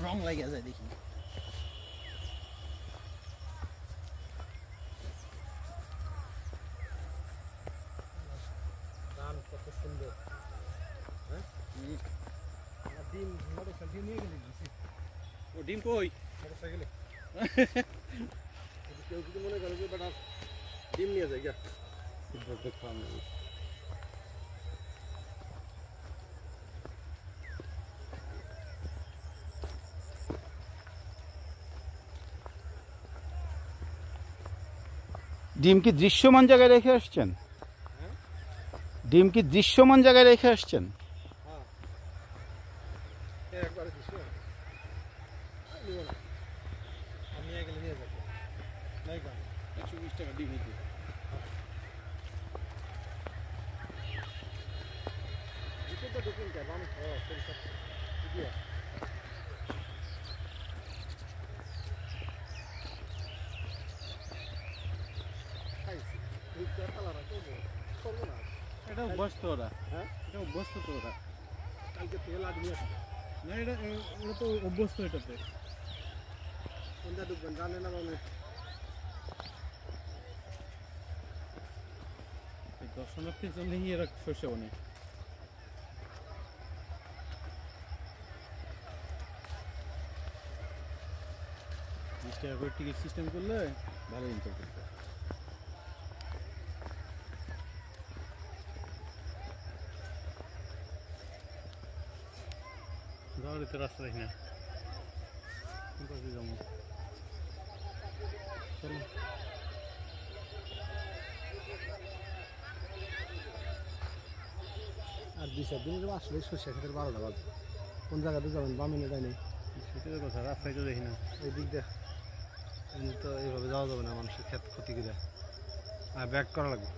রং লাগিয়ে যায় দেখি। ধান কত সুন্দর। হ্যাঁ ডিম মোটরসাইকেল নিয়ে গেলে ও ডিম কই মোটরসাইকেলে কেউ যদি মনে করে যে বেটা ডিম নিয়ে যায় গা ডিম কি দৃশ্যমান জায়গায় রেখে আসছেন? ডিম কি দৃশ্যমান জায়গায় রেখে আসছেন? আমি গেলে নিয়ে যাবো 120 টাকা ডিম নিতে। এটা অভ্যস্ত ওরা। হ্যাঁ এটা অভ্যস্ত তো ওরা কালকে তেল আদমি আছে না এটা ওরা তো অভ্যস্ত এটাতে কোনটা ঢুকবেন জানে না মানে দর্শনার্থীর জন্যই এরা শস্য বানায়। 20 টাকা করে টিকিট সিস্টেম করলে ভালো ইনকাম করতে। যাওয়ার তো রাস্তা দেখি না কোন পাশে যাবো চলো। আর 2-4 দিনের আসলে সর্ষে ক্ষেতের 12টা বাজে কোন জায়গাতে যাবেন বামে না ডাইনে সেটার কথা রাস্তায় তো দেখি না এই দিক দিয়ে তো এইভাবে যাওয়া যাবে না মানুষের ক্ষেত ক্ষতি করে ব্যাক করা লাগবে।